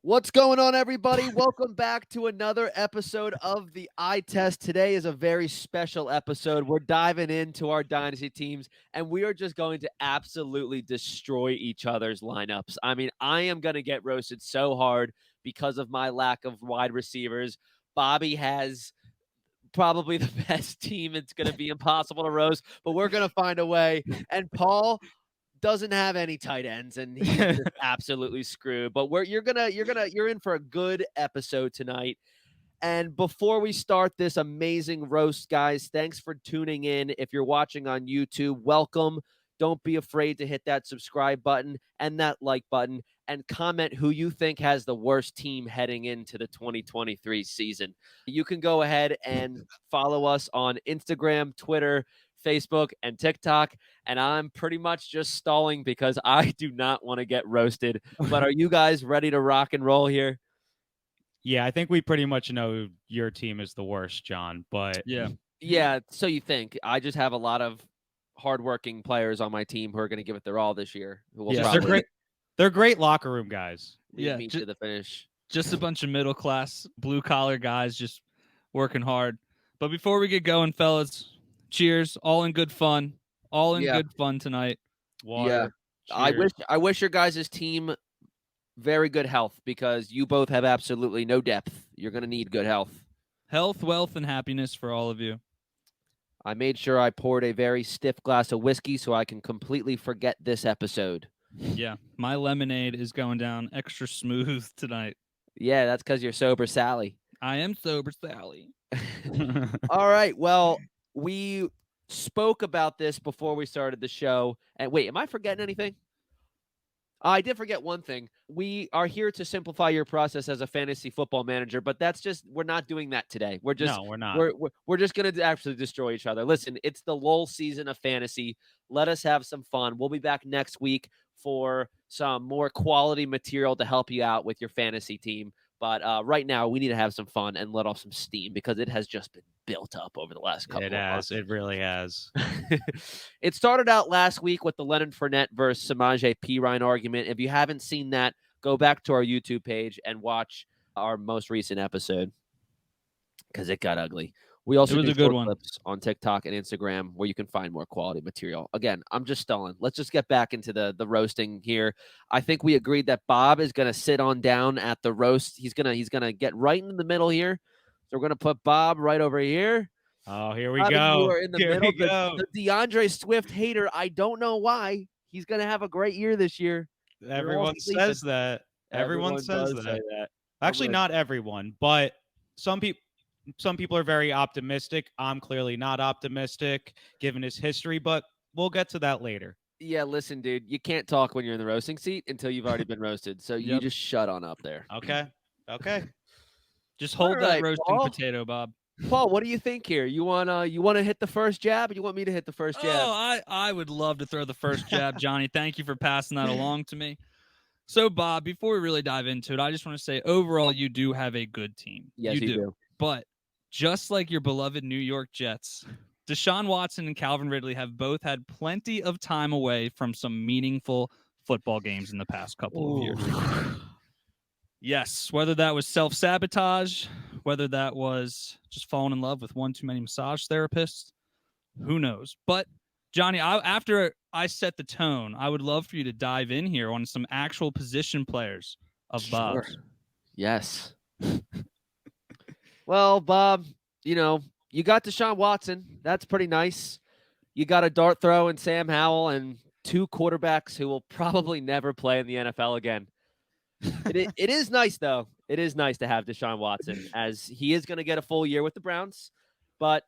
What's going on, everybody? Welcome back to another episode of the Eye Test. Today is a very special episode. We're diving into our Dynasty teams, and we are just going to absolutely destroy each other's lineups. I mean, I am going to get roasted so hard because of my lack of wide receivers. Bobby has probably the best team. It's going to be impossible to roast, but we're going to find a way. And Paul doesn't have any tight ends, and he's just absolutely screwed. But you're in for a good episode tonight. And before we start this amazing roast, guys, thanks for tuning in. If you're watching on YouTube, welcome. Don't be afraid to hit that subscribe button and that like button and comment who you think has the worst team heading into the 2023 season. You can go ahead and follow us on Instagram, Twitter, Facebook, and TikTok. And I'm pretty much just stalling because I do not want to get roasted. But are you guys ready to rock and roll here? Yeah, I think we pretty much know your team is the worst, John. But yeah. So you think. I just have a lot of hardworking players on my team who are going to give it their all this year. Who will they're great. They're great locker room guys. Lead me to the finish. Just a bunch of middle class, blue collar guys just working hard. But before we get going, fellas, cheers! All in good fun. All in good fun tonight. Water. Yeah. I wish your guys' team very good health because you both have absolutely no depth. You're going to need good health. Health, wealth, and happiness for all of you. I made sure I poured a very stiff glass of whiskey so I can completely forget this episode. Yeah, my lemonade is going down extra smooth tonight. Yeah, that's because you're sober, Sally. I am sober, Sally. All right, well, we spoke about this before we started the show. And wait, am I forgetting anything? I did forget one thing. We are here to simplify your process as a fantasy football manager, but we're not doing that today. We're not. We're just going to actually destroy each other. Listen, it's the lull season of fantasy. Let us have some fun. We'll be back next week for some more quality material to help you out with your fantasy team. But right now, we need to have some fun and let off some steam because it has just been built up over the last couple of months. It really has. It started out last week with the Leonard Fournette versus Samaje Perine argument. If you haven't seen that, go back to our YouTube page and watch our most recent episode because it got ugly. We also do short clips on TikTok and Instagram where you can find more quality material. Again, I'm just stalling. Let's just get back into the roasting here. I think we agreed that Bob is going to sit on down at the roast. He's gonna get right in the middle here. So we're gonna put Bob right over here. Oh, here we go. You are in the middle. The DeAndre Swift hater. I don't know why. He's gonna have a great year this year. Everyone says that. Everyone says that. Actually, not everyone, but some people are very optimistic. I'm clearly not optimistic given his history, but we'll get to that later. Yeah, listen, dude, you can't talk when you're in the roasting seat until you've already been roasted. So you just shut on up there. Okay. Just hold that roasting potato, Bob. Paul, what do you think here? You wanna hit the first jab, or you want me to hit the first jab? Oh, I would love to throw the first jab, Johnny. Thank you for passing that along to me. So, Bob, before we really dive into it, I just want to say, overall, you do have a good team. Yes, you do. But just like your beloved New York Jets, Deshaun Watson and Calvin Ridley have both had plenty of time away from some meaningful football games in the past couple of years. Yes, whether that was self-sabotage, whether that was just falling in love with one too many massage therapists, who knows? But, Johnny, after I set the tone, I would love for you to dive in here on some actual position players of Bob's. Sure. Yes. Well, Bob, you got Deshaun Watson. That's pretty nice. You got a dart throw in Sam Howell and two quarterbacks who will probably never play in the NFL again. It is nice, though. It is nice to have Deshaun Watson, as he is going to get a full year with the Browns. But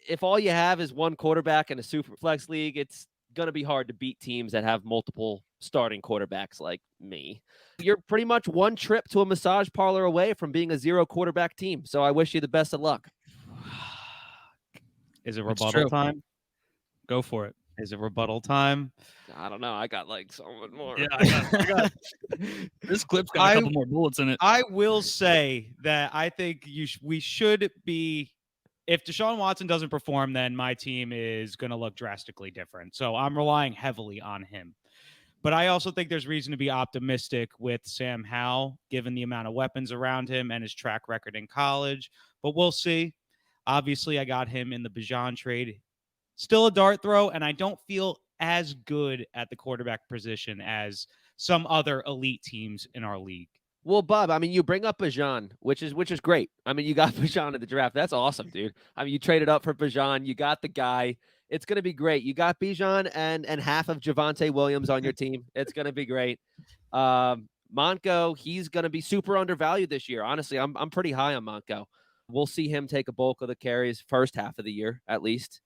if all you have is one quarterback in a super flex league, it's going to be hard to beat teams that have multiple starting quarterbacks like me. You're pretty much one trip to a massage parlor away from being a zero quarterback team. So I wish you the best of luck. Is it rebuttal time? Go for it. Is it rebuttal time? I don't know. I got like someone more. Yeah, I got this clip's got a couple more bullets in it. I will say that I think we should be. If Deshaun Watson doesn't perform, then my team is going to look drastically different. So I'm relying heavily on him. But I also think there's reason to be optimistic with Sam Howell, given the amount of weapons around him and his track record in college. But we'll see. Obviously, I got him in the Bijan trade. Still a dart throw, and I don't feel as good at the quarterback position as some other elite teams in our league. Well, Bob, I mean, you bring up Bijan, which is great. I mean, you got Bijan in the draft. That's awesome, dude. I mean, you traded up for Bijan. You got the guy. It's going to be great. You got Bijan and half of Javonte Williams on your team. It's going to be great. Monco, he's going to be super undervalued this year. Honestly, I'm pretty high on Monco. We'll see him take a bulk of the carries first half of the year, at least.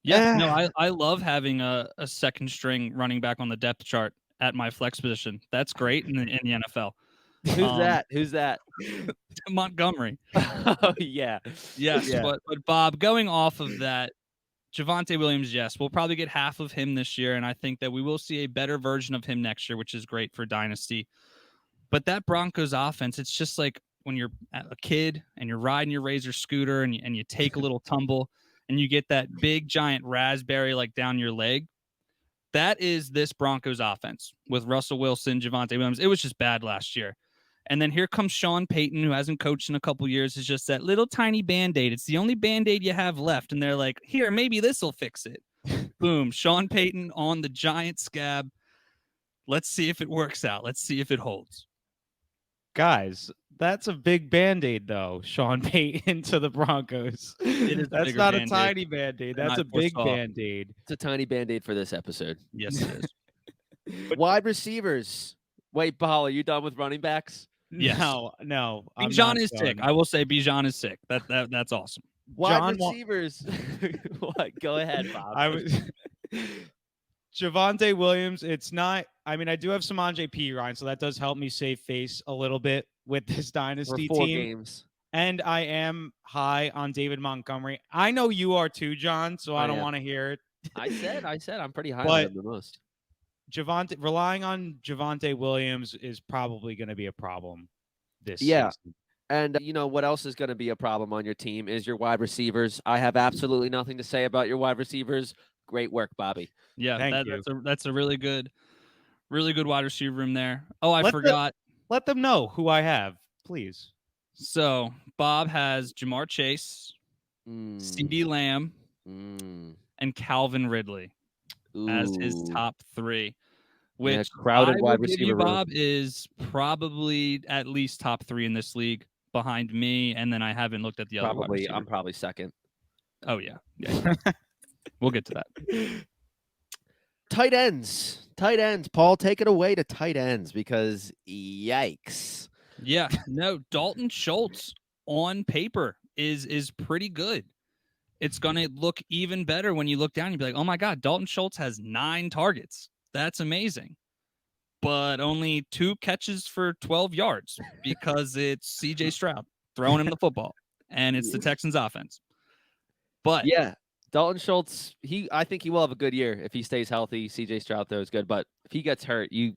Yeah, no, I love having a second string running back on the depth chart at my flex position. That's great in the NFL. Who's that? Montgomery. Oh, yeah. Yes, Yeah. But Bob, going off of that, Javonte Williams, yes, we'll probably get half of him this year, and I think that we will see a better version of him next year, which is great for Dynasty. But that Broncos offense, it's just like when you're a kid and you're riding your Razor scooter and you take a little tumble and you get that big giant raspberry like down your leg. That is this Broncos offense with Russell Wilson, Javonte Williams. It was just bad last year. And then here comes Sean Payton, who hasn't coached in a couple years. It's just that little tiny Band-Aid. It's the only Band-Aid you have left. And they're like, here, maybe this will fix it. Boom. Sean Payton on the giant scab. Let's see if it works out. Let's see if it holds. Guys, that's a big Band-Aid, though. Sean Payton to the Broncos. That's not a tiny Band-Aid. That's a big Band-Aid. It's a tiny Band-Aid for this episode. Yes, it is. Wide receivers. Wait, Paul, are you done with running backs? Yes. No. Bijan is sick. I will say Bijan is sick. That's awesome. Wide receivers. What? Go ahead, Bob. Javonte Williams, it's not. I mean, I do have some on JP, Ryan, so that does help me save face a little bit with this Dynasty team. Games. And I am high on David Montgomery. I know you are too, John, so I don't want to hear it. I said I'm pretty high on him the most. Relying on Javonte Williams is probably going to be a problem this season. And you know what else is going to be a problem on your team is your wide receivers. I have absolutely nothing to say about your wide receivers. Great work, Bobby. Yeah, Thank you. That's a really good wide receiver room there. Oh, I forgot. Let them know who I have, please. So Bob has Jamar Chase, CeeDee Lamb, and Calvin Ridley as his top three. Which crowded wide receiver room. Bob is probably at least top three in this league behind me, and then I haven't looked at the other wide receiver. I'm probably second. Oh yeah. We'll get to that. Tight ends. Paul, take it away to tight ends because yikes. Yeah, no, Dalton Schultz on paper is pretty good. It's going to look even better when you look down. You'll be like, oh my God, Dalton Schultz has 9 targets. That's amazing. But only 2 catches for 12 yards because it's CJ Stroud throwing him the football, and it's the Texans offense. But yeah, Dalton Schultz, I think he will have a good year if he stays healthy. CJ Stroud throws good, but if he gets hurt, you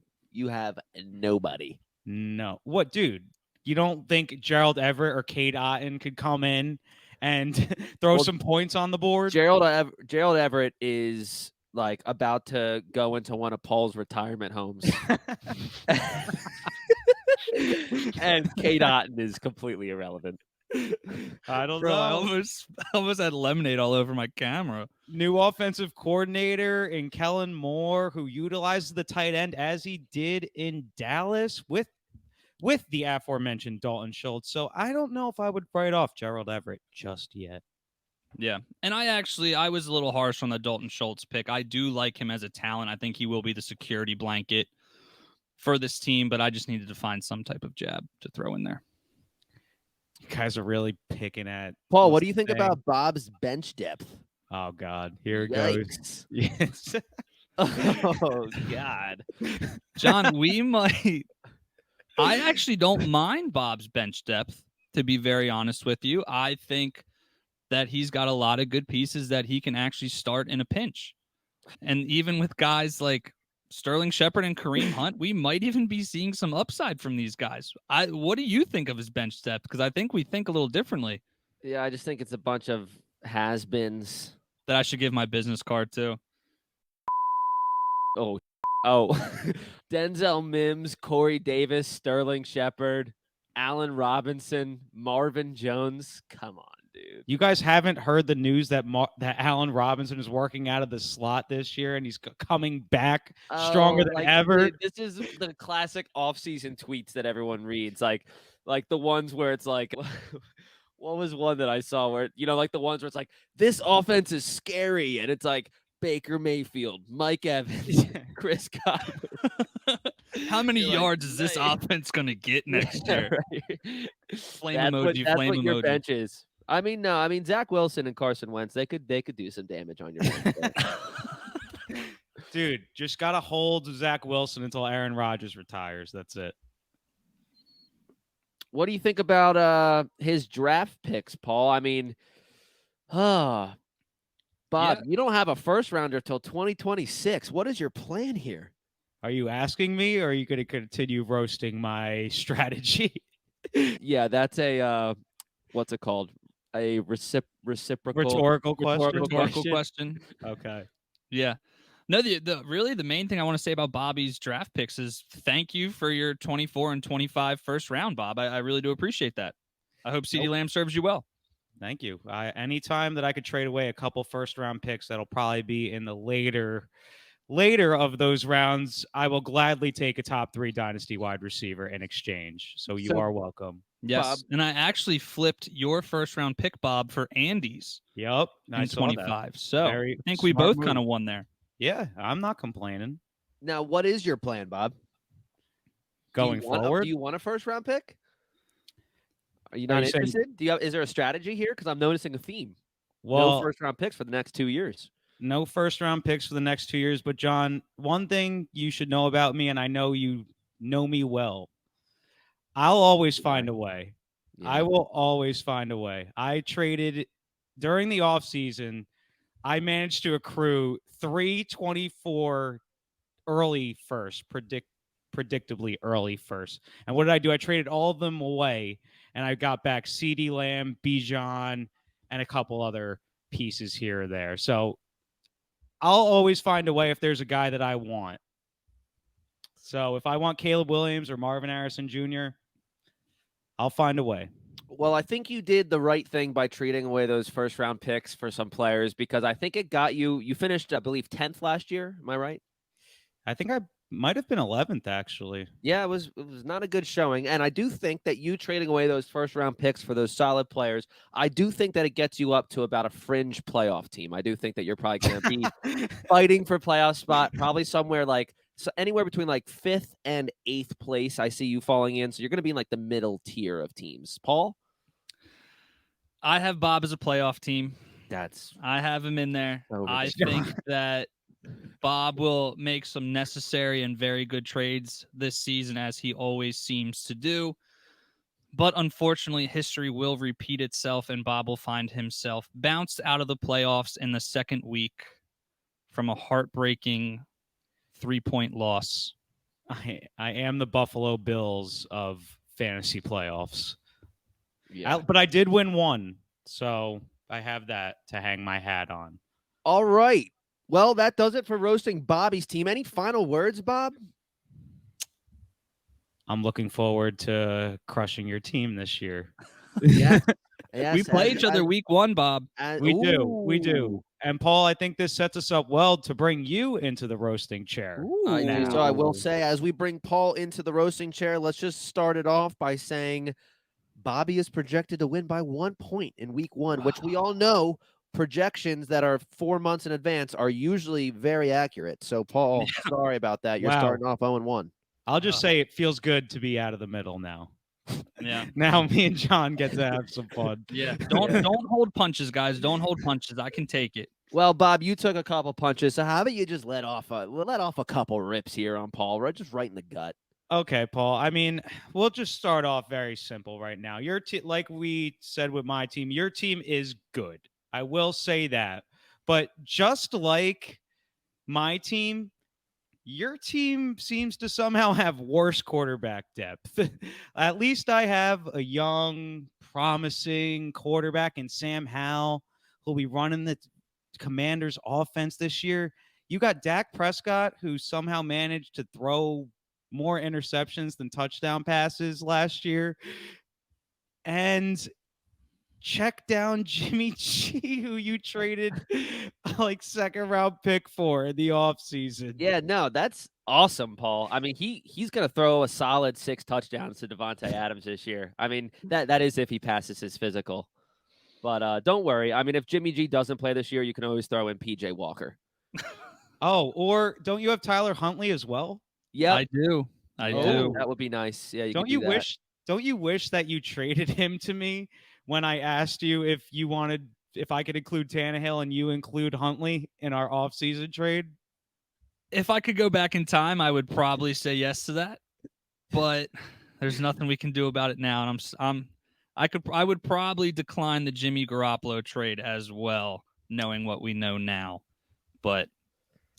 have nobody. No. What, dude? You don't think Gerald Everett or Cade Otton could come in and throw some points on the board? Gerald Everett is like about to go into one of Paul's retirement homes. And Cade Otton is completely irrelevant. I don't Bro, know. I almost had lemonade all over my camera. New offensive coordinator in Kellen Moore, who utilizes the tight end as he did in Dallas with the aforementioned Dalton Schultz. So I don't know if I would write off Gerald Everett just yet. Yeah, and I was a little harsh on the Dalton Schultz pick. I do like him as a talent. I think he will be the security blanket for this team, but I just needed to find some type of jab to throw in there. You guys are really picking at Paul. What do you think about Bob's bench depth? Oh God, here it goes. Yes. Oh God, John, we might. I actually don't mind Bob's bench depth, to be very honest with you. I think that he's got a lot of good pieces that he can actually start in a pinch. And even with guys like Sterling Shepard and Kareem Hunt, we might even be seeing some upside from these guys. What do you think of his bench depth? Because I think we think a little differently. Yeah, I just think it's a bunch of has-beens. That I should give my business card to. Oh, Denzel Mims, Corey Davis, Sterling Shepard, Allen Robinson, Marvin Jones. Come on, dude. You guys haven't heard the news that that Allen Robinson is working out of the slot this year and he's coming back stronger than ever. Dude, this is the classic off-season tweets that everyone reads, like the ones where it's like, what was one that I saw where, like the ones where it's like, this offense is scary, and it's like Baker Mayfield, Mike Evans, Chris Godwin. How many yards is this offense gonna get next year? Right. Flame That's emoji, what flame your emoji. bench is. I mean, Zach Wilson and Carson Wentz, they could do some damage on your bench. Dude, just gotta hold Zach Wilson until Aaron Rodgers retires. That's it. What do you think about his draft picks, Paul? I mean, Bob, you don't have a first rounder till 2026. What is your plan here? Are you asking me, or are you going to continue roasting my strategy? Yeah, that's a what's it called? A rhetorical question. Okay. Yeah. No, the main thing I want to say about Bobby's draft picks is thank you for your 24 and 25 first round, Bob. I really do appreciate that. I hope CeeDee Lamb serves you well. Thank you. Anytime that I could trade away a couple first round picks, that'll probably be in the later of those rounds, I will gladly take a top 3 dynasty wide receiver in exchange. So you are welcome. Yes. Bob. And I actually flipped your first round pick, Bob, for Andy's. Yep. In 25. So I think we both kind of won there. Yeah, I'm not complaining. Now, what is your plan, Bob? Going forward? Do you want a first round pick? Are you not interested? Is there a strategy here? Because I'm noticing a theme. Well, no first round picks for the next 2 years. No first round picks for the next 2 years. But John, one thing you should know about me, and I know you know me well, I'll always find a way. Yeah. I will always find a way. I traded during the offseason. I managed to accrue 324 early first, predictably early first. And what did I do? I traded all of them away, and I got back CeeDee Lamb, Bijan, and a couple other pieces here or there. So I'll always find a way if there's a guy that I want. So if I want Caleb Williams or Marvin Harrison Jr., I'll find a way. Well, I think you did the right thing by trading away those first round picks for some players, because I think it got you finished, I believe, 10th last year. Am I right? I think I might have been 11th, actually. Yeah, it was not a good showing. And I do think that you trading away those first round picks for those solid players, I do think that it gets you up to about a fringe playoff team. I do think that you're probably going to be fighting for playoff spot, probably somewhere like anywhere between like 5th and 8th place. I see you falling in. So you're going to be in like the middle tier of teams. Paul? I have Bob as a playoff team. I have him in there. I think that Bob will make some necessary and very good trades this season, as he always seems to do. But unfortunately, history will repeat itself, and Bob will find himself bounced out of the playoffs in the second week from a heartbreaking 3-point loss. I am the Buffalo Bills of fantasy playoffs. Yeah. But I did win one, so I have that to hang my hat on. All right. Well, that does it for roasting Bobby's team. Any final words, Bob? I'm looking forward to crushing your team this year. Yes. We play each other week 1, Bob. We do. And Paul, I think this sets us up well to bring you into the roasting chair. So I will say, as we bring Paul into the roasting chair, let's just start it off by saying Bobby is projected to win by 1 point in week 1, which we all know projections that are 4 months in advance are usually very accurate. So, Paul, sorry about that. You're starting off 0-1. I'll just say it feels good to be out of the middle now. Yeah. Now me and John get to have some fun. Yeah. Don't hold punches, guys. Don't hold punches. I can take it. Well, Bob, you took a couple punches, so how about you just let off a couple rips here on Paul, right? Just right in the gut. Okay, Paul. I mean, we'll just start off very simple right now. Your team, like we said with my team, your team is good. I will say that. But just like my team, your team seems to somehow have worse quarterback depth. At least I have a young, promising quarterback in Sam Howell who'll be running the Commanders' offense this year. You got Dak Prescott, who somehow managed to throw more interceptions than touchdown passes last year. And check down Jimmy G, who you traded like second round pick for in the offseason. Yeah, no, that's awesome, Paul. I mean, he's gonna throw a solid 6 touchdowns to Devontae Adams this year. I mean, that is if he passes his physical. But don't worry. I mean, if Jimmy G doesn't play this year, you can always throw in PJ Walker. Oh, or don't you have Tyler Huntley as well? Yep. I do. I do. That would be nice. Yeah, Don't you wish that you traded him to me when I asked you if I could include Tannehill and you include Huntley in our offseason trade? If I could go back in time, I would probably say yes to that. But there's nothing we can do about it now, and I would probably decline the Jimmy Garoppolo trade as well, knowing what we know now. But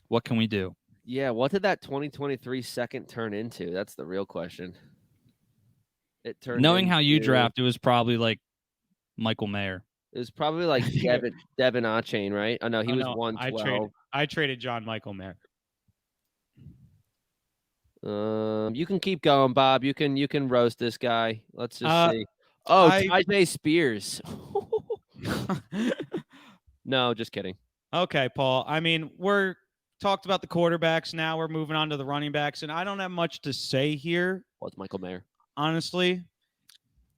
what can we do? Yeah, what did that 2023 second turn into? That's the real question. It turned Knowing how you draft, it was probably like Michael Mayer. It was probably like Devin Achain, right? Oh no, he was 112. I traded John Michael Mayer. You can keep going, Bob. You can roast this guy. Let's just see. Oh, Tyjae Spears. No, just kidding. Okay, Paul. I mean, we're talked about the quarterbacks. Now we're moving on to the running backs, and I don't have much to say here. Well, it's Michael Mayer. Honestly,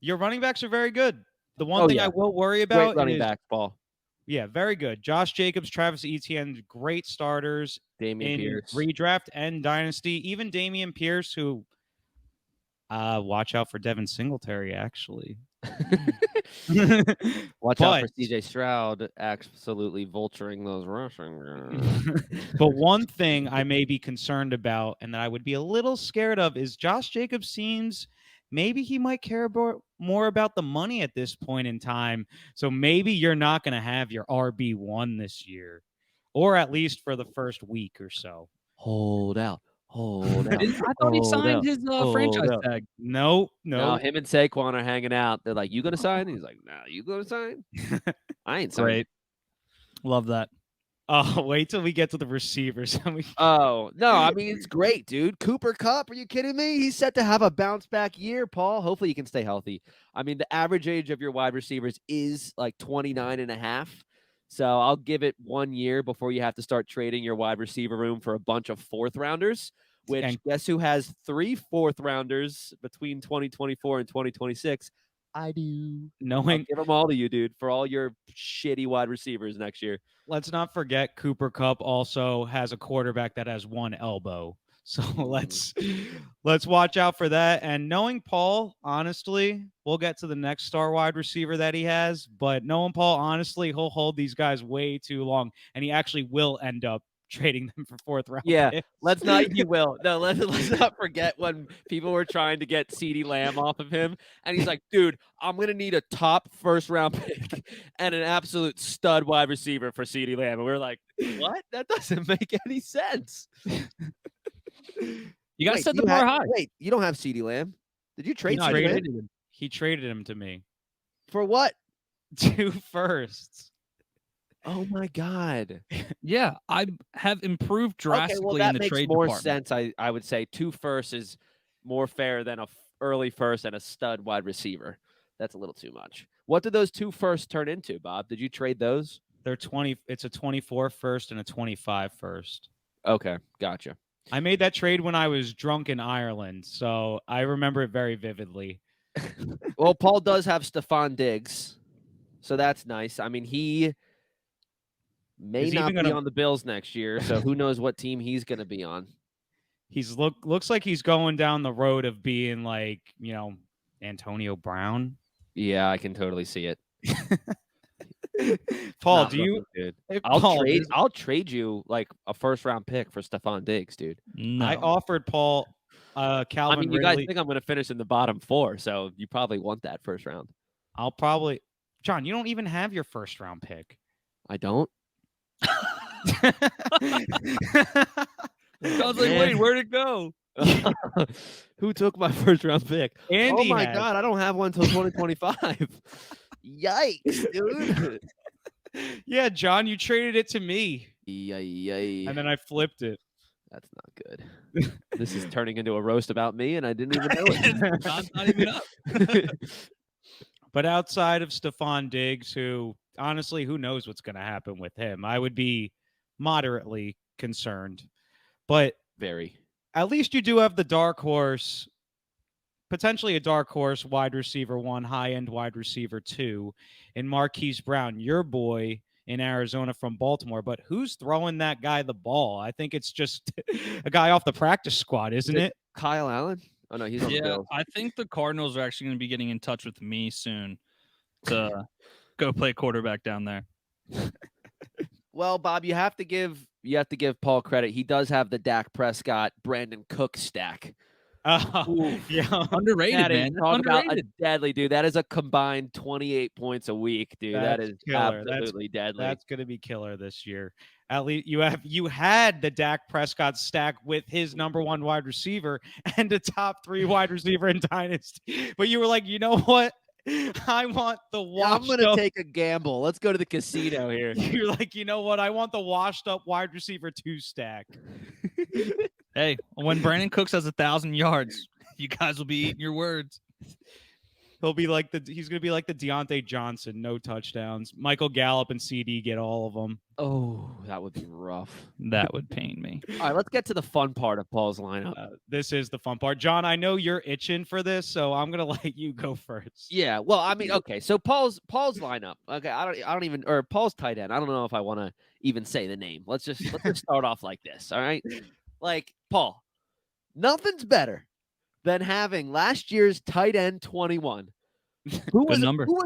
your running backs are very good. The one thing I will worry about great running back, Paul. Yeah, very good. Josh Jacobs, Travis Etienne, great starters Dameon Pierce. Redraft and Dynasty. Even Dameon Pierce, who watch out for Devin Singletary, actually. Watch out for CJ Stroud absolutely vulturing those rushing. But one thing I may be concerned about and that I would be a little scared of is Josh Jacobs seems maybe he might care more about the money at this point in time. So maybe you're not going to have your RB1 this year, or at least for the first week or so. Hold out. I thought he signed his franchise tag. No. Him and Saquon are hanging out. They're like, "You gonna sign?" He's like, "Nah, you gonna sign?" I ain't signing. Great. Love that. Oh, wait till we get to the receivers. Oh, no, I mean, it's great, dude. Cooper Kupp, are you kidding me? He's set to have a bounce back year, Paul. Hopefully he can stay healthy. I mean, the average age of your wide receivers is like 29 and a half. So I'll give it 1 year before you have to start trading your wide receiver room for a bunch of fourth rounders, which guess who has 3 fourth rounders between 2024 and 2026? I do. I'll give them all to you, dude, for all your shitty wide receivers next year. Let's not forget Cooper Kupp also has a quarterback that has one elbow. So let's watch out for that. And knowing Paul, honestly, we'll get to the next star wide receiver that he has. But knowing Paul, honestly, he'll hold these guys way too long, and he actually will end up trading them for fourth round. Yeah, picks. let's not forget when people were trying to get CeeDee Lamb off of him, and he's like, "Dude, I'm gonna need a top first round pick and an absolute stud wide receiver for CeeDee Lamb." And we're like, "What? That doesn't make any sense." You gotta set the bar high. Wait, you don't have CeeDee Lamb? Did you trade? He traded him to me for what? 2 firsts. Oh my God! Yeah, I have improved drastically in the trade department. That makes more sense. I would say 2 firsts is more fair than a early first and a stud wide receiver. That's a little too much. What did those 2 firsts turn into, Bob? Did you trade those? They're 20. It's a 24 first and a 25 first. Okay, gotcha. I made that trade when I was drunk in Ireland, so I remember it very vividly. Well, Paul does have Stephon Diggs, so that's nice. I mean, he may not be on the Bills next year, so who knows what team he's going to be on. He's looks like he's going down the road of being like, Antonio Brown. Yeah, I can totally see it. Paul, I'll trade you like a first round pick for Stephon Diggs, dude. No. I offered Paul Calvin I mean, you Ridley. guys think I'm going to finish in the bottom 4, so you probably want that first round. John, you don't even have your first round pick. I don't. John's like, wait, where'd it go? Who took my first round pick? Andy oh my has. God, I don't have one until 2025. Yikes, dude. Yeah, John, you traded it to me. Yay. And then I flipped it. That's not good. This is turning into a roast about me, and I didn't even know it. not even up. But outside of Stephon Diggs, who honestly, who knows what's going to happen with him? I would be moderately concerned. But very. At least you do have the dark horse, potentially a dark horse wide receiver 1, high-end wide receiver 2, in Marquise Brown, your boy in Arizona from Baltimore. But who's throwing that guy the ball? I think it's just a guy off the practice squad, isn't it? Kyle Allen? Oh, no, he's on the Bills. I think the Cardinals are actually going to be getting in touch with me soon to go play quarterback down there. Well, Bob, you have to give Paul credit. He does have the Dak Prescott, Brandon Cook stack. Oh, yeah. Underrated, man. Talk underrated. about a deadly, dude. That is a combined 28 points a week, dude. That is killer. Absolutely deadly. That's going to be killer this year. At least you had the Dak Prescott stack with his number 1 wide receiver and a top 3 wide receiver in Dynasty. But you were like, you know what? I want the washed I'm going to take a gamble. Let's go to the casino here. You're like, you know what? I want the washed up wide receiver 2 stack. Hey, when Brandon Cooks has 1,000 yards, you guys will be eating your words. He's going to be like the Deontay Johnson, no touchdowns. Michael Gallup and CD get all of them. Oh, that would be rough. That would pain me. All right, let's get to the fun part of Paul's lineup. This is the fun part. John, I know you're itching for this, so I'm going to let you go first. Yeah, well, I mean, okay, so Paul's lineup. Okay, I don't even, or Paul's tight end. I don't know if I want to even say the name. Let's just start off like this, all right? Like, Paul, nothing's better than having last year's tight end 21, who was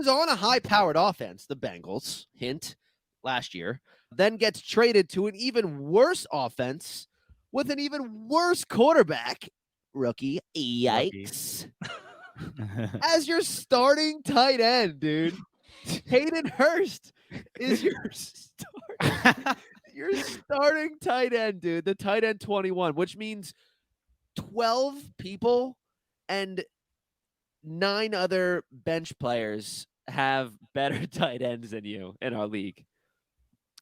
on a high-powered offense, the Bengals, hint, last year, then gets traded to an even worse offense with an even worse quarterback, rookie, yikes, as your starting tight end, dude. Hayden Hurst is your starting tight end, dude, the tight end 21, which means 12 people and 9 other bench players have better tight ends than you in our league.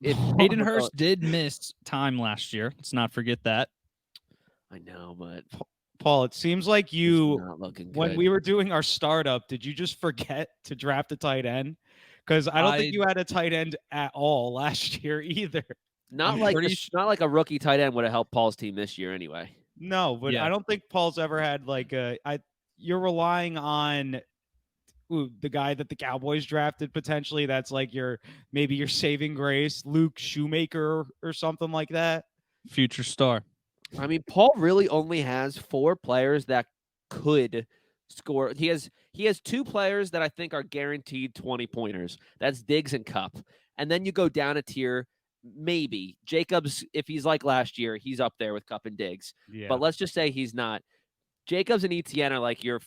Hayden Hurst did miss time last year. Let's not forget that. I know, but Paul, it seems like you, not looking good. When we were doing our startup, did you just forget to draft a tight end? Because I don't think you had a tight end at all last year either. Not like a rookie tight end would have helped Paul's team this year anyway. No, but yeah. I don't think Paul's ever had like you're relying on the guy that the Cowboys drafted potentially. That's like maybe your saving grace, Luke Shoemaker or something like that. Future star. I mean, Paul really only has 4 players that could score. He has 2 players that I think are guaranteed 20-pointers. That's Diggs and Cup. And then you go down a tier, maybe. Jacobs, if he's like last year, he's up there with Cup and Diggs. Yeah. But let's just say he's not. Jacobs and ETN are like your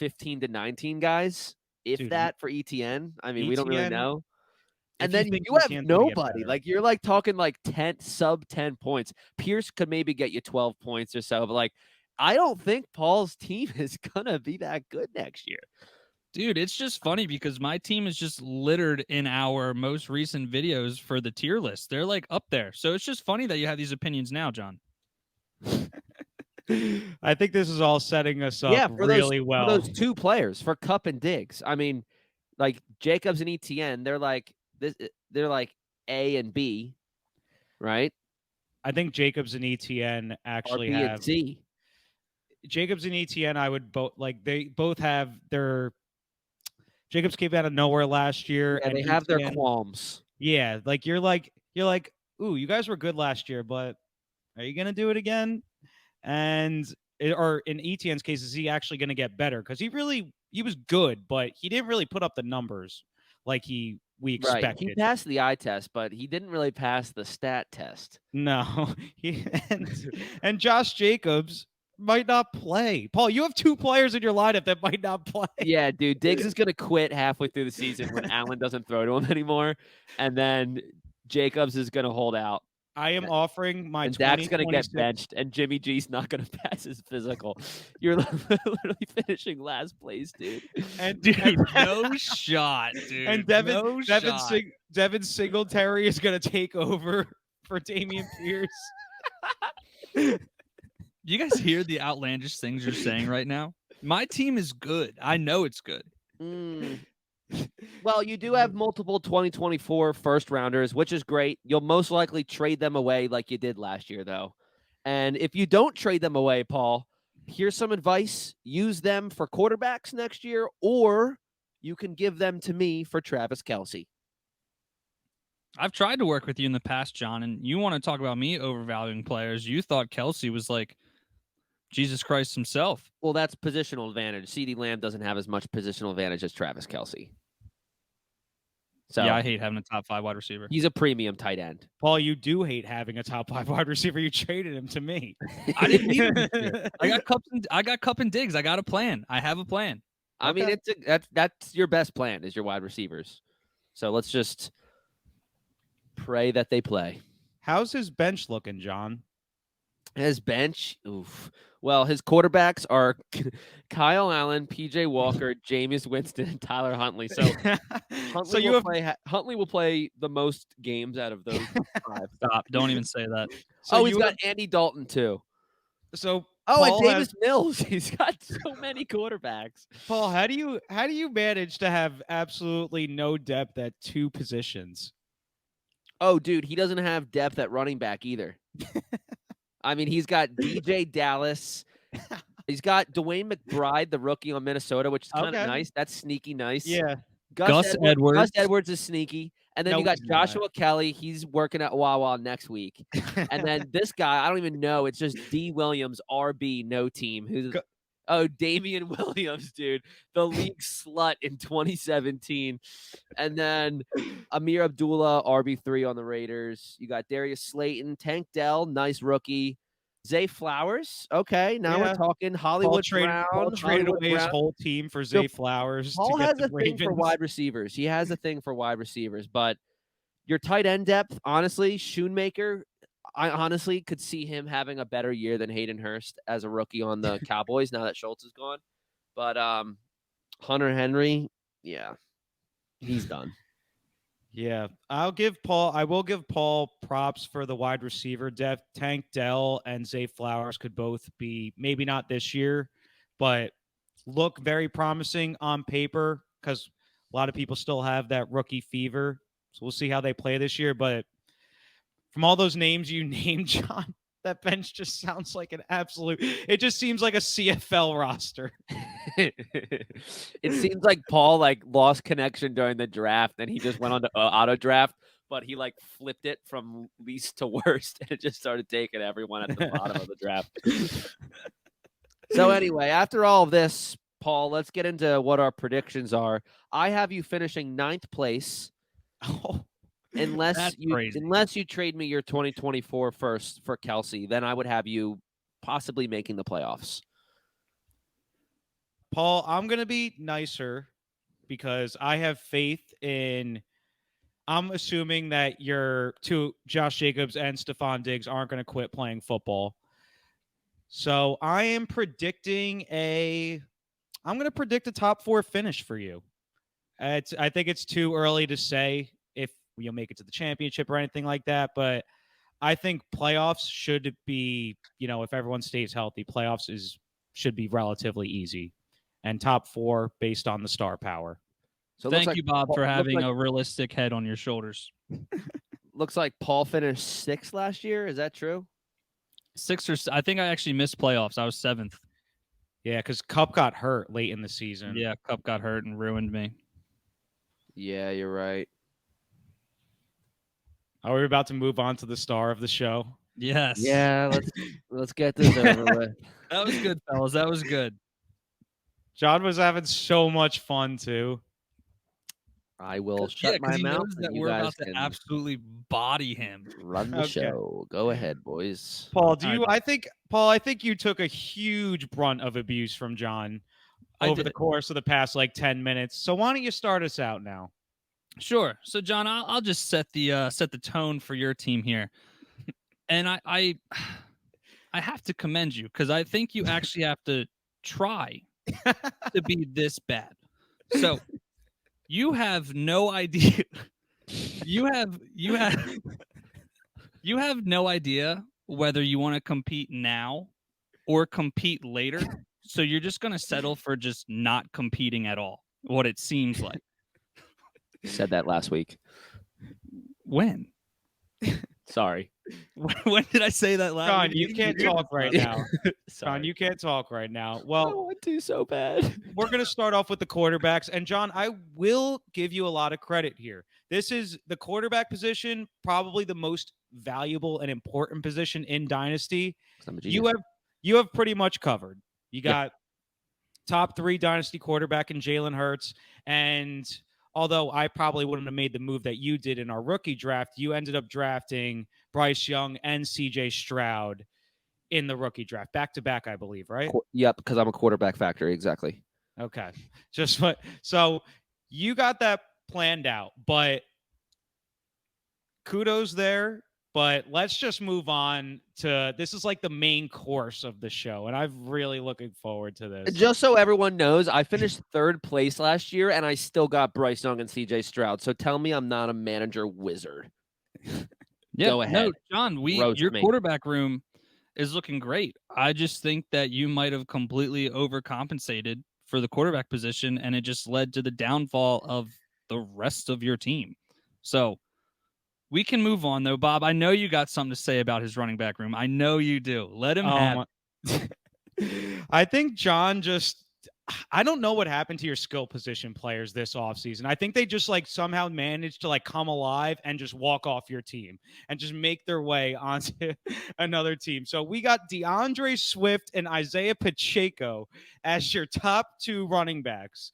15 to 19 guys, that for ETN. I mean, we don't really know. And then you have nobody. Like, you're like talking like sub 10 points. Pierce could maybe get you 12 points or so, but like, I don't think Paul's team is gonna be that good next year. Dude, it's just funny because my team is just littered in our most recent videos for the tier list. They're like up there. So it's just funny that you have these opinions now, John. I think this is all setting us up really well. For those 2 players, for Cup and Diggs. I mean, like Jacobs and ETN, they're like A and B, right? I think Jacobs and ETN actually have and C. Jacobs and ETN, I would both like. They both have their. Jacobs came out of nowhere last year, and they have their qualms. Yeah, like you're like, ooh, you guys were good last year, but are you gonna do it again? Or in ETN's case, is he actually gonna get better? Because he was good, but he didn't really put up the numbers like we expected. Right. He passed the eye test, but he didn't really pass the stat test. No, and Josh Jacobs might not play. Paul, you have 2 players in your lineup that might not play. Yeah, dude. Diggs is going to quit halfway through the season when Allen doesn't throw to him anymore. And then Jacobs is going to hold out. I am offering my and Dak's 2026 going to get benched, and Jimmy G's not going to pass his physical. You're literally finishing last place, dude. And Dude, no shot, dude. And Devin Singletary is going to take over for Dameon Pierce. You guys hear the outlandish things you're saying right now? My team is good. I know it's good. Well, you do have multiple 2024 first rounders, which is great. You'll most likely trade them away like you did last year, though. And if you don't trade them away, Paul, here's some advice. Use them for quarterbacks next year, or you can give them to me for Travis Kelce. I've tried to work with you in the past, John, and you want to talk about me overvaluing players. You thought Kelce was like Jesus Christ himself. Well, that's positional advantage. CeeDee Lamb doesn't have as much positional advantage as Travis Kelce. So yeah, I hate having a top 5 wide receiver. He's a premium tight end. Paul, you do hate having a top 5 wide receiver. You traded him to me. I didn't need him. I got Cup and Diggs. I got a plan. I have a plan. I mean, that's your best plan is your wide receivers. So let's just pray that they play. How's his bench looking, John? His bench, oof. Well, his quarterbacks are Kyle Allen, PJ Walker, Jameis Winston, and Tyler Huntley. So Huntley will play the most games out of those 5. Stop! Don't even say that. So he's got Andy Dalton too. So and Davis Mills. He's got so many quarterbacks. Paul, how do you manage to have absolutely no depth at 2 positions? Oh, dude, he doesn't have depth at running back either. I mean, he's got DJ Dallas. He's got Dwayne McBride, the rookie on Minnesota, which is kind of nice. That's sneaky nice. Yeah. Gus Edwards. Gus Edwards is sneaky. And then you got Joshua Kelly. He's working at Wawa next week. And then this guy, I don't even know. It's just D. Williams, RB, no team. Damian Williams, dude. The league slut in 2017. And then Amir Abdullah, RB3 on the Raiders. You got Darius Slayton, Tank Dell, nice rookie. Zay Flowers. Okay, now we're talking Hollywood Brown. Paul traded away his whole team for Zay Flowers. Paul has a thing for wide receivers. He has a thing for wide receivers. But your tight end depth, honestly, Schoonmaker, I honestly could see him having a better year than Hayden Hurst as a rookie on the Cowboys now that Schultz is gone. But Hunter Henry, yeah, he's done. Yeah, I will give Paul props for the wide receiver depth. Tank Dell and Zay Flowers could both be, maybe not this year, but look very promising on paper because a lot of people still have that rookie fever. So we'll see how they play this year. But from all those names you named, John, that bench just sounds like an absolute. It just seems like a CFL roster. It seems like Paul lost connection during the draft, and he just went on to auto draft, but he flipped it from least to worst, and it just started taking everyone at the bottom of the draft. So anyway, after all of this, Paul, let's get into what our predictions are. I have you finishing 9th place. Oh. Unless you trade me your 2024 first for Kelce, then I would have you possibly making the playoffs. Paul, I'm going to be nicer because I have faith in – I'm assuming that your 2, Josh Jacobs and Stephon Diggs, aren't going to quit playing football. So I am predicting I'm going to predict a top 4 finish for you. I think it's too early to say if you'll make it to the championship or anything like that, but I think playoffs should be, if everyone stays healthy, playoffs should be relatively easy, and top 4 based on the star power. So thank you, Bob, for having a realistic head on your shoulders. Looks like Paul finished 6th last year. Is that true? 6th I think I actually missed playoffs. I was 7th. Yeah, because Kupp got hurt late in the season. Yeah, Kupp got hurt and ruined me. Yeah, you're right. Are we about to move on to the star of the show? Yes. Yeah, let's get this over with. That was good, fellas. That was good. John was having so much fun too. I will Yeah, shut my he mouth knows and that you we're guys about to can absolutely body him. run the Okay. show. Go ahead, boys. Paul, I think you took a huge brunt of abuse from John over the course of the past 10 minutes. So why don't you start us out now? Sure. So John, I'll just set the tone for your team here. And I have to commend you because I think you actually have to try to be this bad. So you have no idea. You have no idea whether you want to compete now or compete later. So you're just going to settle for just not competing at all. What it seems like. Said that last week. When? Sorry. When did I say that last John, week? you can't talk right now. Sorry. John, you can't talk right now. I Well, want to so bad. we're going to start off with the quarterbacks. And John, I will give you a lot of credit here. This is the quarterback position, probably the most valuable and important position in Dynasty. You have pretty much covered. You got top 3 Dynasty quarterback in Jalen Hurts. And although I probably wouldn't have made the move that you did in our rookie draft, you ended up drafting Bryce Young and CJ Stroud in the rookie draft, back to back, I believe, right? Yep, because I'm a quarterback factory. Exactly. Okay. So you got that planned out, but kudos there. But let's just move on to this is the main course of the show, and I'm really looking forward to this. Just so everyone knows, I finished 3rd place last year, and I still got Bryce Young and CJ Stroud. So tell me I'm not a manager wizard. Go ahead. No, John, your quarterback room is looking great. I just think that you might have completely overcompensated for the quarterback position, and it just led to the downfall of the rest of your team. So we can move on, though, Bob. I know you got something to say about his running back room. I know you do. Let him have it. I think John I don't know what happened to your skill position players this offseason. I think they just somehow managed to come alive and just walk off your team and just make their way onto another team. So we got DeAndre Swift and Isaiah Pacheco as your top 2 running backs.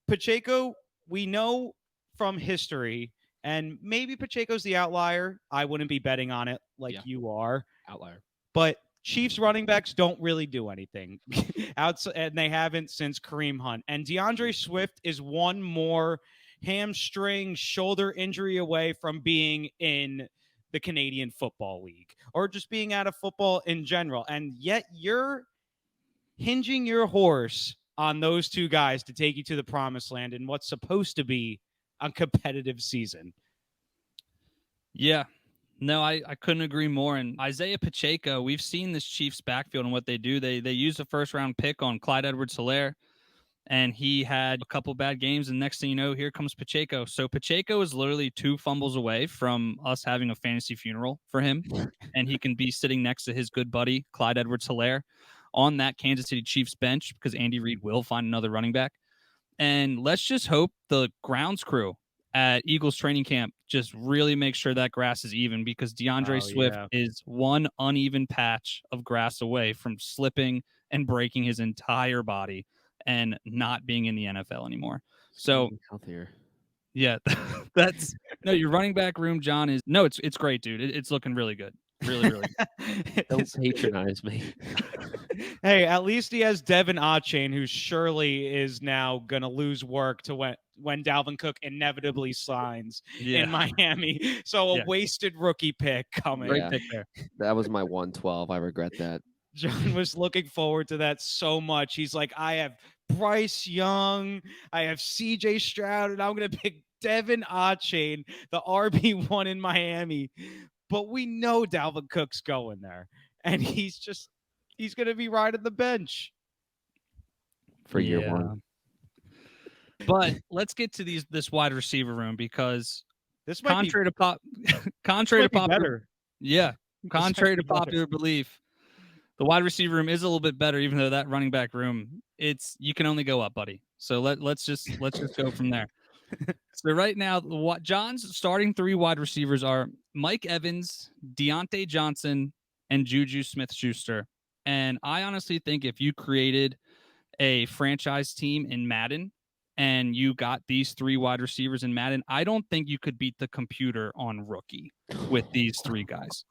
Pacheco, we know from history, and maybe Pacheco's the outlier. I wouldn't be betting on it you are. Outlier. But Chiefs running backs don't really do anything outside, and they haven't since Kareem Hunt. And DeAndre Swift is one more hamstring shoulder injury away from being in the Canadian Football League or just being out of football in general. And yet you're hinging your horse on those 2 guys to take you to the promised land in what's supposed to be a competitive season. Yeah. No, I couldn't agree more. And Isaiah Pacheco, we've seen this Chiefs backfield and what they do. They use a 1st-round pick on Clyde Edwards-Helaire, and he had a couple bad games, and next thing you know, here comes Pacheco. So Pacheco is literally 2 fumbles away from us having a fantasy funeral for him, and he can be sitting next to his good buddy, Clyde Edwards-Helaire, on that Kansas City Chiefs bench because Andy Reid will find another running back. And let's just hope the grounds crew at Eagles training camp just really make sure that grass is even because DeAndre Swift is one uneven patch of grass away from slipping and breaking his entire body and not being in the NFL anymore. So healthier. Yeah, your running back room, John, it's great, dude. It's looking really good. Really, really good. Don't patronize me. Hey, at least he has Devin Achane, who surely is now going to lose work to when Dalvin Cook inevitably signs in Miami. So a wasted rookie pick coming. Great pick there. That was my 112. I regret that. John was looking forward to that so much. He's like, I have Bryce Young, I have CJ Stroud, and I'm going to pick Devin Achane, the RB1 in Miami. But we know Dalvin Cook's going there, and he's going to be riding the bench for year 1. But let's get to this wide receiver room because this might contrary to popular belief, the wide receiver room is a little bit better, even though that running back room, you can only go up, buddy. So let's just go from there. So right now, John's starting 3 wide receivers are Mike Evans, Deontay Johnson, and Juju Smith-Schuster. And I honestly think if you created a franchise team in Madden and you got these 3 wide receivers in Madden, I don't think you could beat the computer on rookie with these 3 guys.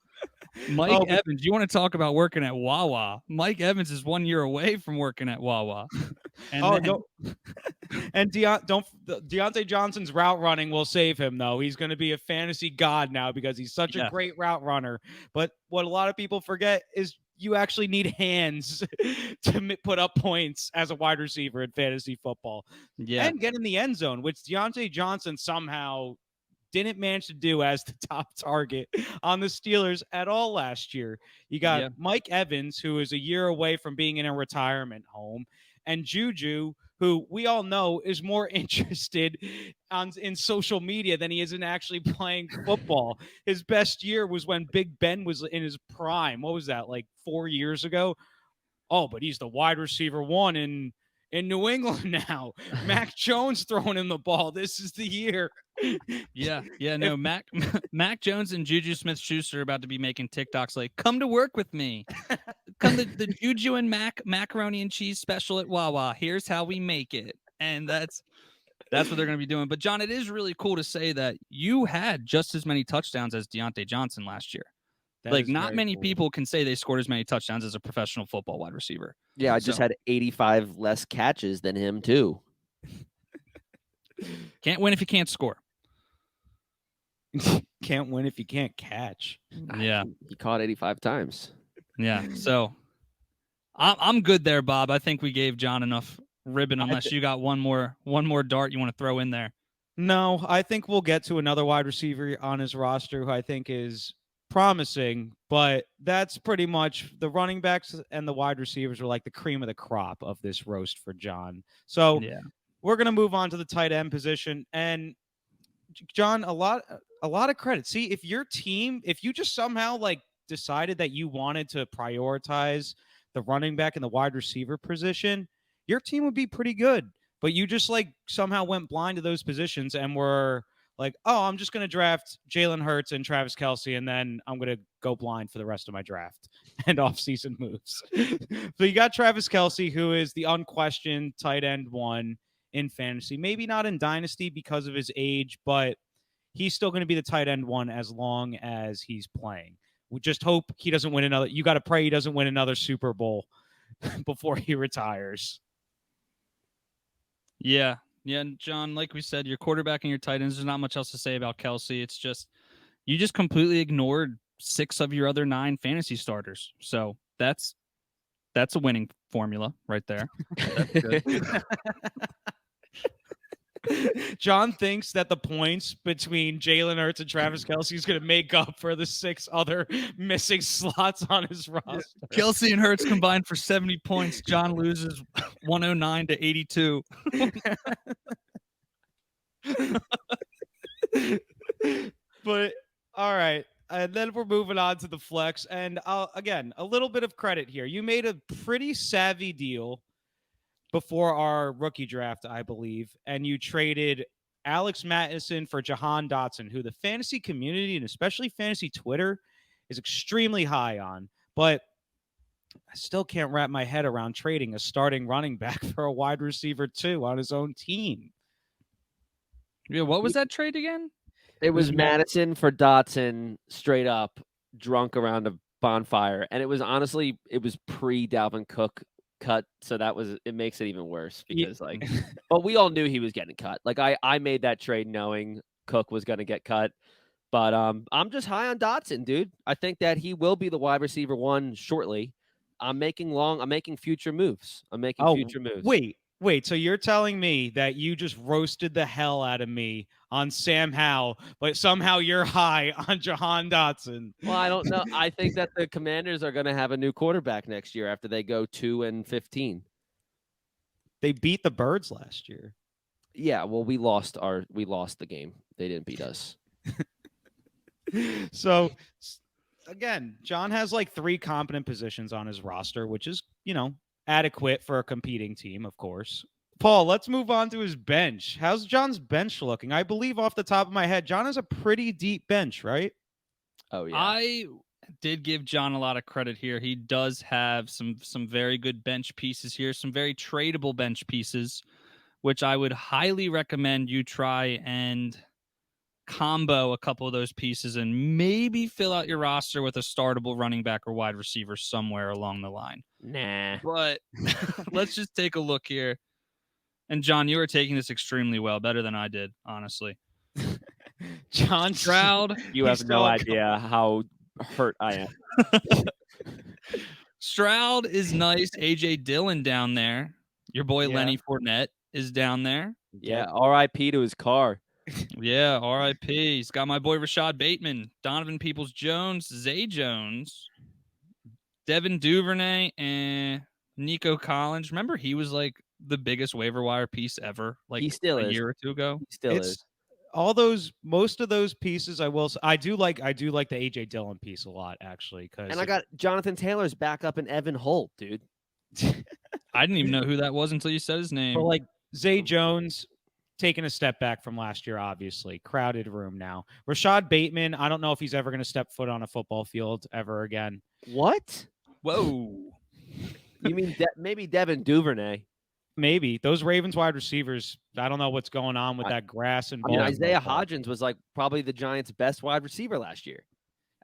Mike Evans, you want to talk about working at Wawa? Mike Evans is 1 year away from working at Wawa. And and Deontay Johnson's route running will save him, though. He's going to be a fantasy god now because he's such a great route runner. But what a lot of people forget is you actually need hands to put up points as a wide receiver in fantasy football. Yeah. And get in the end zone, which Deontay Johnson somehow didn't manage to do as the top target on the Steelers at all last year. You got Mike Evans, who is a year away from being in a retirement home, and Juju, who we all know is more interested in social media than he is in actually playing football. His best year was when Big Ben was in his prime. What was that, like 4 years ago? Oh, but he's the wide receiver 1 in New England now. Mac Jones throwing him the ball. This is the year. No, Mac Jones and Juju Smith-Schuster are about to be making TikToks like, come to work with me. Come to the Juju and macaroni and cheese special at Wawa. Here's how we make it. And that's what they're going to be doing. But, John, it is really cool to say that you had just as many touchdowns as Deontay Johnson last year. Like, not many people can say they scored as many touchdowns as a professional football wide receiver. Yeah, I just had 85 less catches than him, too. Can't win if you can't score. Can't win if you can't catch. Yeah. He caught 85 times. Yeah, so I'm good there, Bob. I think we gave John enough ribbon unless you got one more dart you want to throw in there. No, I think we'll get to another wide receiver on his roster who I think is promising, but that's pretty much the running backs and the wide receivers are like the cream of the crop of this roast for John. So we're going to move on to the tight end position. And John, a lot of credit. See, if your team, if you just somehow like decided that you wanted to prioritize the running back and the wide receiver position, your team would be pretty good. But you just like somehow went blind to those positions and were like, oh, I'm just going to draft Jalen Hurts and Travis Kelce, and then I'm going to go blind for the rest of my draft and offseason moves. So you got Travis Kelce, who is the unquestioned tight end 1 in fantasy. Maybe not in Dynasty because of his age, but he's still going to be the tight end 1 as long as he's playing. We just hope he doesn't win another. You got to pray he doesn't win another Super Bowl before he retires. Yeah. Yeah, and John, like we said, your quarterback and your tight ends, there's not much else to say about Kelce. It's just you just completely ignored 6 of your other 9 fantasy starters. So that's a winning formula right there. That's good. John thinks that the points between Jalen Hurts and Travis Kelce is going to make up for the 6 other missing slots on his roster. Kelce and Hurts combined for 70 points. John loses 109 to 82. But all right. And then we're moving on to the flex. And again, a little bit of credit here. You made a pretty savvy deal before our rookie draft, I believe, and you traded Alex Mattison for Jahan Dotson, who the fantasy community and especially fantasy Twitter is extremely high on. But I still can't wrap my head around trading a starting running back for a wide receiver too on his own team. Yeah, what was that trade again? It was Madison for Dotson, straight up, drunk around a bonfire. And it was honestly, it was pre-Dalvin Cook cut, so it makes it even worse because but we all knew he was getting cut. Like I made that trade knowing Cook was going to get cut, but I'm just high on Dotson, dude. I think that he will be the wide receiver 1 shortly. I'm making future moves. Wait, so you're telling me that you just roasted the hell out of me on Sam Howell, but somehow you're high on Jahan Dotson? Well, I don't know. I think that the Commanders are going to have a new quarterback next year after they go 2-15. They beat the Birds last year. Yeah, well, we lost the game. They didn't beat us. So, again, John has like 3 competent positions on his roster, which is, adequate for a competing team, of course. Paul, let's move on to his bench. How's John's bench looking? I believe off the top of my head, John has a pretty deep bench, right? Oh, yeah. I did give John a lot of credit here. He does have some very good bench pieces here, some very tradable bench pieces. which I would highly recommend you try and combo a couple of those pieces and maybe fill out your roster with a startable running back or wide receiver somewhere along the line. Nah. But let's just take a look here. And John, you are taking this extremely well, better than I did, honestly. John Stroud. You have no idea how hurt I am. Stroud is nice. AJ Dillon down there. Your boy Lenny Fournette is down there. Yeah, R.I.P. to his car. Yeah, R.I.P. He's got my boy Rashad Bateman, Donovan Peoples-Jones, Zay Jones, Devin Duvernay, and Nico Collins. Remember, he was like the biggest waiver wire piece ever, like he still a is. year or two ago. He still is. Most of those pieces, I do like the AJ Dillon piece a lot, actually. And I got Jonathan Taylor's backup in Evan Holt, dude. I didn't even know who that was until you said his name. But like Zay Jones taking a step back from last year, obviously. Crowded room now. Rashad Bateman, I don't know if he's ever going to step foot on a football field ever again. What? Whoa. You mean maybe Devin Duvernay? Maybe. Those Ravens wide receivers, I don't know what's going on with that grass and ball. Isaiah Hodgins was like probably the Giants' best wide receiver last year.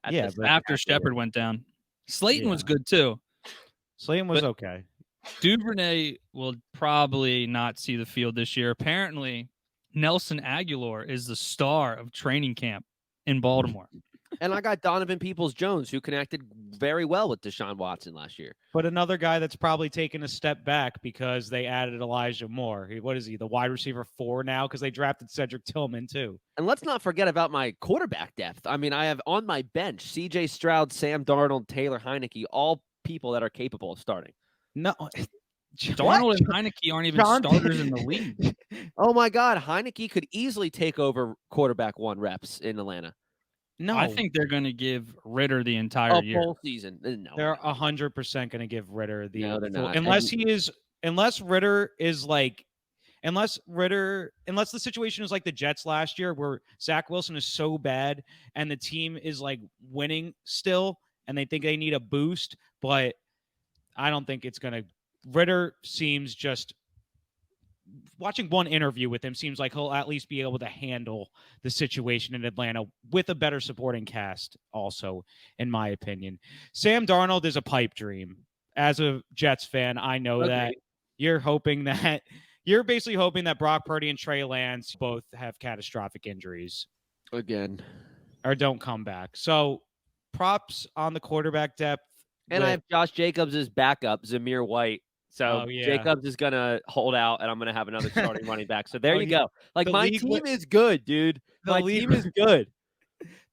Yeah, but after Shepard went down. Slayton was good too. Slayton was okay. Duvernay will probably not see the field this year. Apparently, Nelson Aguilar is the star of training camp in Baltimore. And I got Donovan Peoples-Jones, who connected very well with Deshaun Watson last year. But another guy that's probably taken a step back because they added Elijah Moore. What is he, the wide receiver 4 now? Because they drafted Cedric Tillman, too. And let's not forget about my quarterback depth. I mean, I have on my bench C.J. Stroud, Sam Darnold, Taylor Heineke, all people that are capable of starting. No. Darnold and Heineke aren't even starters in the league. Oh, my God. Heineke could easily take over quarterback 1 reps in Atlanta. No, I think they're going to give Ritter the entire year. Whole season. No, they're 100% going to give Ritter the. No, they're not. Unless Ritter is like, unless the situation is like the Jets last year, where Zach Wilson is so bad and the team is like winning still, and they think they need a boost, but I don't think it's going to. Ritter seems just. Watching one interview with him seems like he'll at least be able to handle the situation in Atlanta with a better supporting cast also, in my opinion. Sam Darnold is a pipe dream. As a Jets fan, I know that you're basically hoping that Brock Purdy and Trey Lance both have catastrophic injuries. Again. Or don't come back. So props on the quarterback depth. And I have Josh Jacobs as backup, Zamir White. So Jacobs is going to hold out, and I'm going to have another starting running back. So there you go. Like, my team is good, dude. My team is good.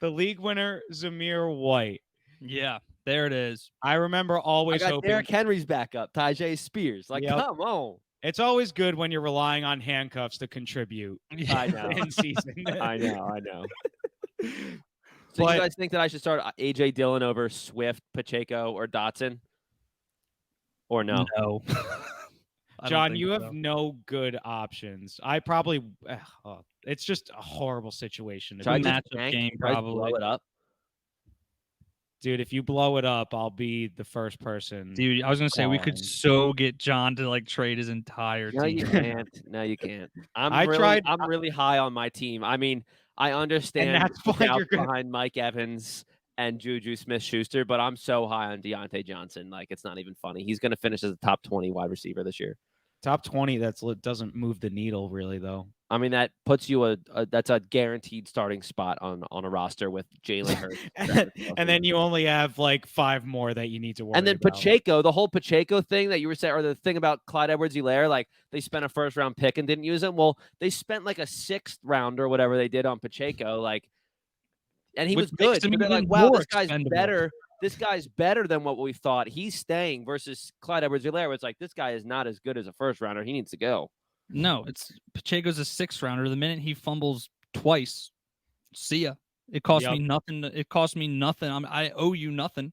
The league winner, Zamir White. Yeah, there it is. I remember always hoping. Derrick Henry's backup, Tajay Spears. Like, come on. It's always good when you're relying on handcuffs to contribute. I know. In season. I know. So you guys think that I should start A.J. Dillon over Swift, Pacheco, or Dotson? Or no? No. John, you have no good options. I probably it's just a horrible situation. Try matchup game, probably blow it up. Dude, if you blow it up, I'll be the first person. Dude, I was gonna say we could so get John to like trade his entire team. No, you can't. No, you can't. I'm really high on my team. I mean, I understand that's why you're behind Mike Evans and Juju Smith-Schuster, but I'm so high on Deontay Johnson. Like, it's not even funny. He's going to finish as a top 20 wide receiver this year. Top 20, doesn't move the needle really, though. I mean, that puts you that's a guaranteed starting spot on a roster with Jalen Hurts. and then you only have like 5 more that you need to worry about. And then Pacheco, the whole Pacheco thing that you were saying, or the thing about Clyde Edwards-Helaire, like they spent a first-round pick and didn't use him. Well, they spent like a 6th round or whatever they did on Pacheco, like, and he was good. So they're like, wow, this guy's better. This guy's better than what we thought. He's staying versus Clyde Edwards-Helaire. It's like, this guy is not as good as a first-rounder. He needs to go. No, Pacheco's a 6th rounder. The minute he fumbles twice, see ya. It cost me nothing. It cost me nothing. I owe you nothing.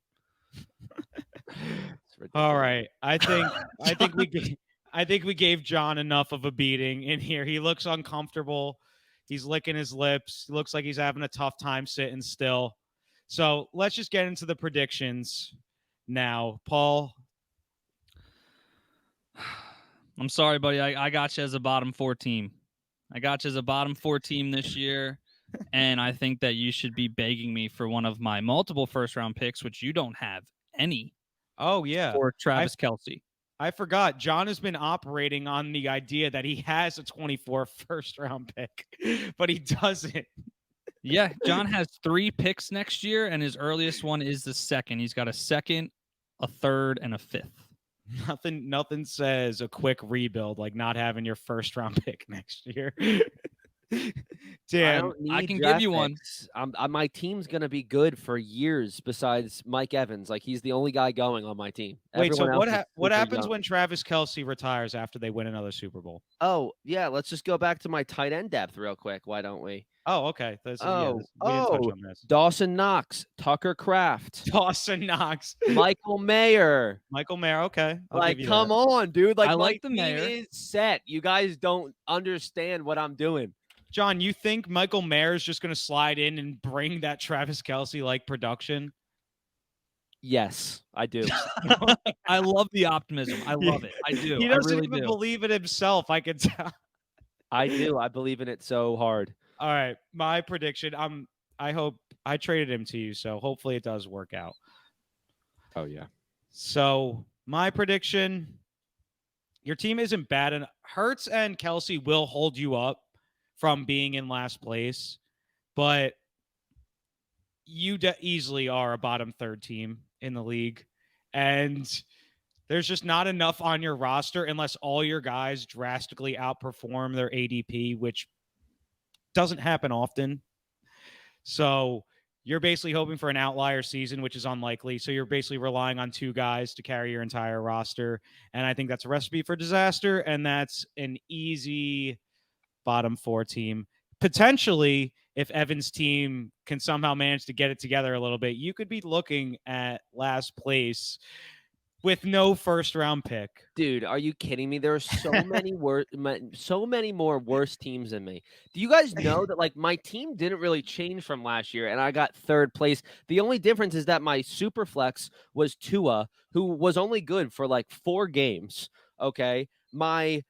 All right, I think we gave John enough of a beating in here. He looks uncomfortable. He's licking his lips. He looks like he's having a tough time sitting still. So let's just get into the predictions now. Paul. I'm sorry, buddy. I got you as a bottom 4 team. I got you as a bottom 4 team this year, and I think that you should be begging me for one of my multiple first-round picks, which you don't have any. Oh, yeah. For Travis Kelce. I forgot. John has been operating on the idea that he has a 24 first-round pick, but he doesn't. Yeah, John has 3 picks next year, and his earliest one is the second. He's got a second, a third, and a fifth. Nothing says a quick rebuild like not having your first-round pick next year. Damn, I can give you one. My team's gonna be good for years. Besides Mike Evans, like he's the only guy going on my team. Wait, so what happens when Travis Kelce retires after they win another Super Bowl? Oh yeah, let's just go back to my tight end depth real quick. Why don't we? Oh, okay. We didn't touch on this. Dawson Knox, Tucker Kraft, Dawson Knox, Michael Mayer. Okay. Come on, dude. Like I my like the team Mayer. is set. You guys don't understand what I'm doing. John, you think Michael Mayer is just going to slide in and bring that Travis Kelce-like production? Yes, I do. I love the optimism. I love it. I do. He doesn't really even do. believe in himself. I can tell. I do. I believe in it so hard. All right, my prediction. I hope I traded him to you, so hopefully it does work out. Oh yeah. So my prediction: your team isn't bad, and Hurts and Kelce will hold you up from being in last place, but you easily are a bottom 3rd team in the league, and there's just not enough on your roster unless all your guys drastically outperform their ADP, which doesn't happen often. So you're basically hoping for an outlier season, which is unlikely. So you're basically relying on 2 guys to carry your entire roster, and I think that's a recipe for disaster, and that's an easy bottom 4 team. Potentially, if Evan's team can somehow manage to get it together a little bit, you could be looking at last place with no first-round pick. Dude, are you kidding me? There are so many more worse teams than me. Do you guys know that like my team didn't really change from last year, and I got 3rd place? The only difference is that my super flex was Tua, who was only good for like 4 games. Okay, my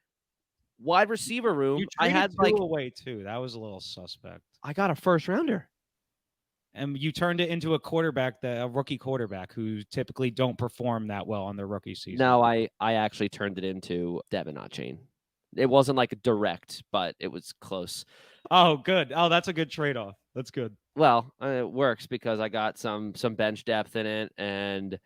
wide receiver room, I had Tua away too. That was a little suspect. I got a first rounder. And you turned it into a rookie quarterback who typically don't perform that well on their rookie season. No, I actually turned it into Devin Chain. It wasn't like direct, but it was close. Oh, good. Oh, that's a good trade-off. That's good. Well, it works because I got some bench depth in it, and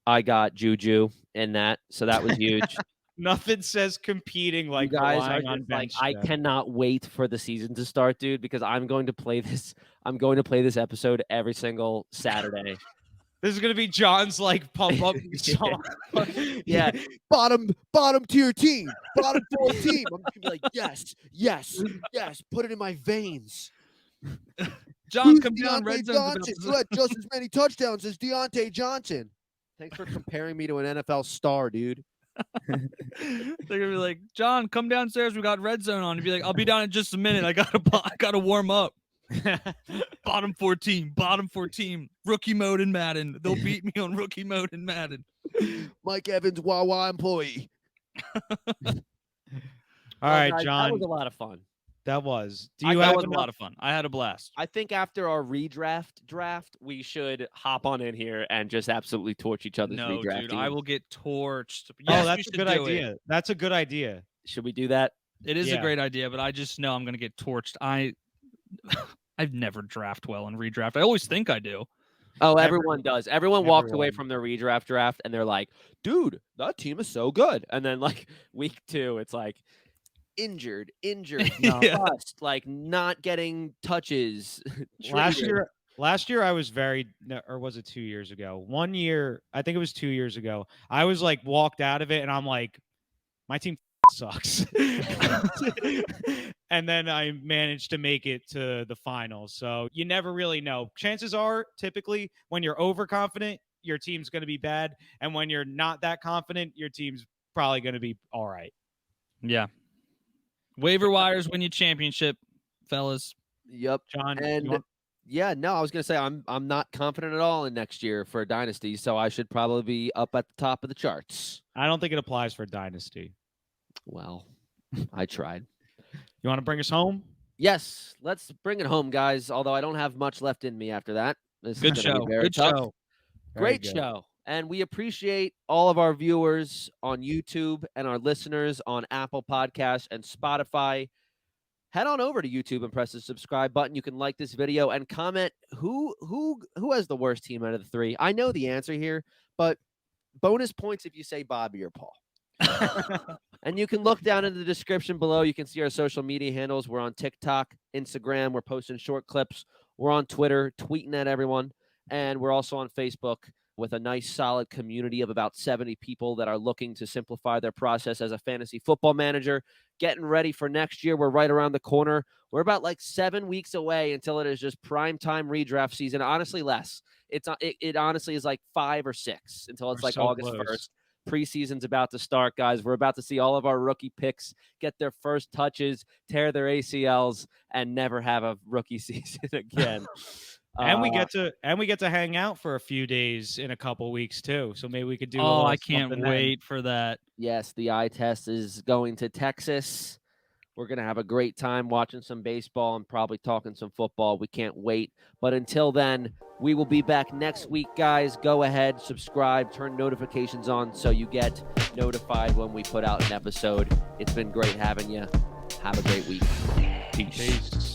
I got Juju in that, so that was huge. Nothing says competing like you guys relying are on bench depth. I cannot wait for the season to start, dude, because I'm going to play this episode every single Saturday. This is gonna be John's like pump up song. Yeah, bottom tier team, bottom 4 team. I'm gonna be like, yes, put it in my veins. John, come down. Red Johnson, who had just as many touchdowns as Deontay Johnson. Thanks for comparing me to an NFL star, dude. They're gonna be like, John, come downstairs. We got red zone on. You'd be like, I'll be down in just a minute. I gotta warm up. Bottom 4 team, rookie mode in Madden. They'll beat me on rookie mode in Madden. Mike Evans, Wawa employee. All right, guys, John. That was a lot of fun. That was. That was a lot of fun. I had a blast. I think after our draft, we should hop on in here and just absolutely torch each other's redraft dude, teams. I will get torched. Yes, that's a good idea. That's a good idea. Should we do that? It is a great idea, but I just know I'm going to get torched. I've never draft well in redraft. I always think I do. Oh, everyone does. Everyone walks away from their redraft draft and they're like, dude, that team is so good. And then like week 2, it's like, injured, bust, like not getting touches. Last year I was or was it 2 years ago? 1 year, I think it was 2 years ago. I was like walked out of it and I'm like, my team sucks. And then I managed to make it to the finals. So you never really know. Chances are typically when you're overconfident, your team's going to be bad. And when you're not that confident, your team's probably going to be all right. Yeah. Waiver wires win you championship, fellas. Yep. John, yeah, no, I was gonna say I'm not confident at all in next year for Dynasty, so I should probably be up at the top of the charts. I don't think it applies for Dynasty. Well, I tried. You want to bring us home? Yes, let's bring it home, guys. Although I don't have much left in me after that. This Good is gonna show. be very Good tough. show. Great show. And we appreciate all of our viewers on YouTube and our listeners on Apple Podcasts and Spotify. Head on over to YouTube and press the subscribe button. You can like this video and comment who has the worst team out of the three. I know the answer here, but bonus points if you say Bobby or Paul. And you can look down in the description below. You can see our social media handles. We're on TikTok, Instagram. We're posting short clips. We're on Twitter, tweeting at everyone. And we're also on Facebook with a nice, solid community of about 70 people that are looking to simplify their process as a fantasy football manager, getting ready for next year. We're right around the corner. We're about like 7 weeks away until it is just prime time redraft season. Honestly, less. It honestly is like 5 or 6 until it's We're like so August close. 1st. Preseason's about to start, guys. We're about to see all of our rookie picks get their first touches, tear their ACLs, and never have a rookie season again. And we get to hang out for a few days in a couple weeks too. So maybe we could do. I can't wait for that. Yes, the eye test is going to Texas. We're going to have a great time watching some baseball and probably talking some football. We can't wait. But until then, we will be back next week, guys. Go ahead, subscribe, turn notifications on so you get notified when we put out an episode. It's been great having you. Have a great week. Peace.